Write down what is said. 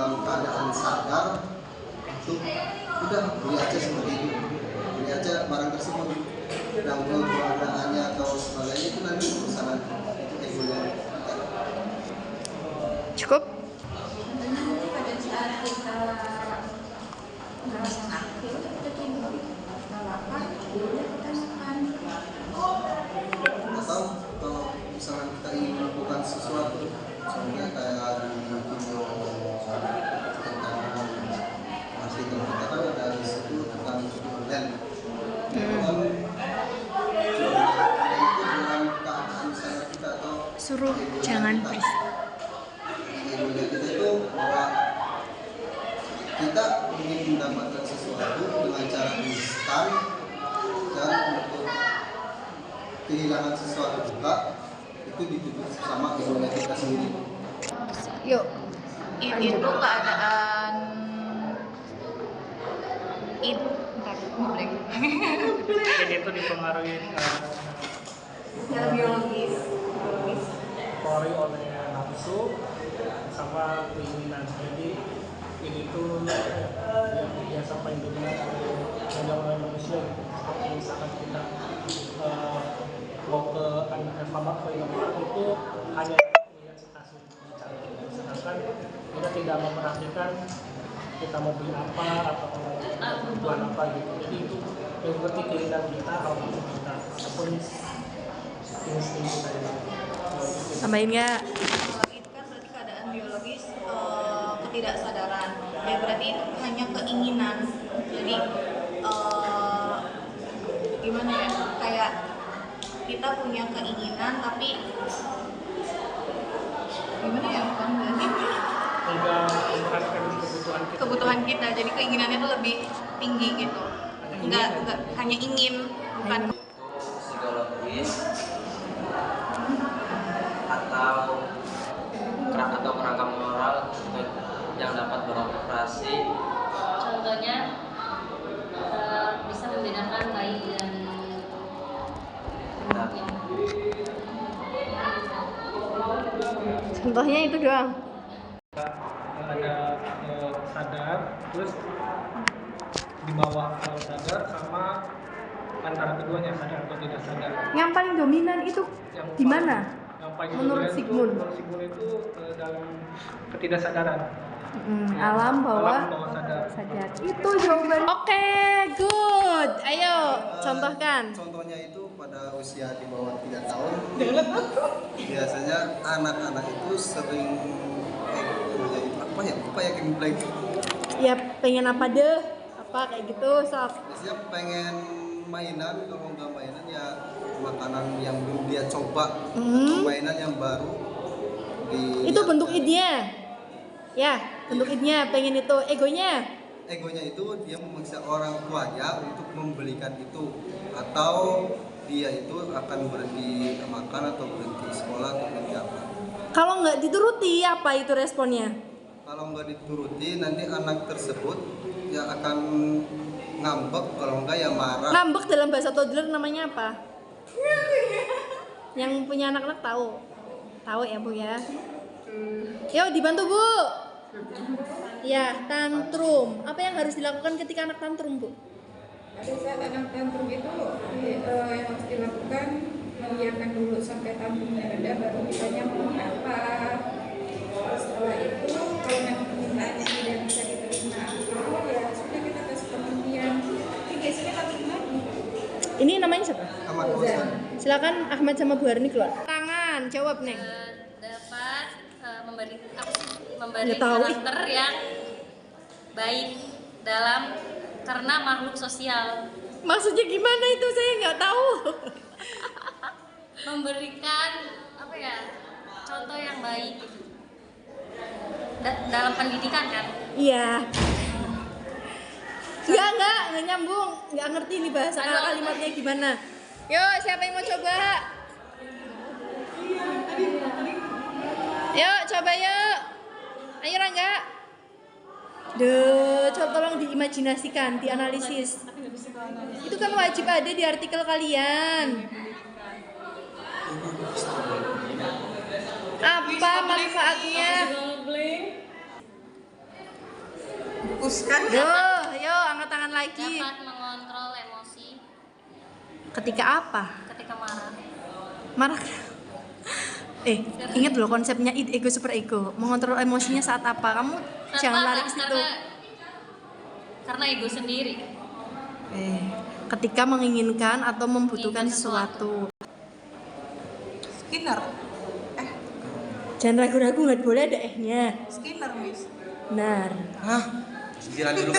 dalam keadaan sadar untuk udah beli aja seperti itu, beli aja barang tersebut. Dan untuk keadaannya atau sebagainya itu nanti urusan itu egonya. Cukup? Nanti pada saat kita merasa sakit, kita tidur, kita lapar, kita makan. Atau kalau misalnya kita ingin melakukan sesuatu, misalnya kayak di video tentang artikel kita kan ada di situ tentang judi online. Itu kan judi online itu dalam keadaan misalnya kita atau Suruh jangan berisik. egonya kita itu bahwa kita ingin mendapatkan sesuatu dengan cara instan dan untuk kehilangan sesuatu juga itu ditutup sama egonya kita sendiri. Yuk. Itu keadaan itu Jadi itu dipengaruhi yang biologis. dipengaruhi oleh nafsu sama keinginan. Jadi ini tuh yang biasa paling dominan oleh manusia gitu. Seperti misalkan kita mau ke alfabet itu hanya melihat stasiun bicara kita, sedangkan kita tidak memperhatikan kita mau beli apa atau kebutuhan apa gitu. Jadi itu yang berarti keinginan kita, hawa kita ataupun insting kita ini. Tambahin nggak? Kalau itu kan berarti keadaan biologis, ketidaksadaran. Ya berarti itu hanya keinginan. Jadi gimana ya? Kayak kita punya keinginan tapi gimana ya? Bukan berarti Tidak memperhatikan kebutuhan kita. jadi keinginannya tuh lebih tinggi gitu. Enggak hanya ingin, bukan psikologis atau kerangka moral yang dapat beroperasi. Contohnya bisa membedakan baik dan buruknya. Contohnya itu doang. Ada sadar, terus di bawah sadar sama antara keduanya sadar atau tidak sadar. Yang paling dominan itu di mana? Yang paling Menurut dominan Sigmund? Menurut Sigmund itu dalam ketidaksadaran. Alam bawah sadar. Itu jawaban. Oke, good. Ayo, contohkan. Contohnya itu pada usia di bawah 3 tahun biasanya anak-anak itu sering egonya itu apa ya gameplay Ya pengen apa deh? Apa kayak gitu, sob. biasanya pengen mainan, kalau nggak mainan ya makanan yang belum dia coba, mainan yang baru Itu bentuk idenya. Ya, bentuk idenya pengen itu. Egonya. egonya itu dia memaksa orang tuanya untuk membelikan itu, atau dia itu akan berhenti makan atau berhenti sekolah atau berhenti apa. Kalau nggak dituruti, apa itu responnya? Kalau nggak dituruti nanti anak tersebut ya akan ngambek, kalau enggak ya marah. Ngambek dalam bahasa toddler namanya apa? Yang punya anak-anak tahu. Tahu ya, Bu ya? Yuk dibantu, Bu. Ya, tantrum. Apa yang harus dilakukan ketika anak tantrum, Bu? Pada saat anak tantrum itu yang harus dilakukan membiarkan dulu sampai tantrumnya reda, baru ditanya mau apa. Setelah itu kalau memang permintaannya tidak bisa diterima, ya sudah kita kasih pengertian. Ini biasanya tantrum lagi. Ini namanya siapa? Ahmad Fauzan. Silakan Ahmad sama Bu Harni keluar. Tangan, jawab, Neng. Dapat memberi Nggak tahu. karakter yang baik dalam karena makhluk sosial. Maksudnya gimana itu? Saya nggak tahu. Memberikan apa ya, contoh yang baik dalam pendidikan kan. Iya. Nggak nyambung. Nggak ngerti nih bahasa kalimatnya gimana. Yuk, siapa yang mau coba? Yuk, coba yuk. Ayo Rangga. Coba tolong diimajinasikan, dianalisis. Itu kan wajib ada di artikel kalian. Apa manfaatnya? fokus kan. Yo, angkat tangan lagi. Dapat mengontrol emosi Ketika apa? ketika marah. Marah. Ingat loh konsepnya ego super ego. Mengontrol emosinya saat apa? Kamu jangan lari ke situ. Karena ego sendiri. Ketika menginginkan atau membutuhkan Ingin sesuatu. sesuatu. Skinner. Jangan ragu-ragu, nggak boleh ada ehnya. Skinner, Miss. Benar. Hah? Pikiran dulu.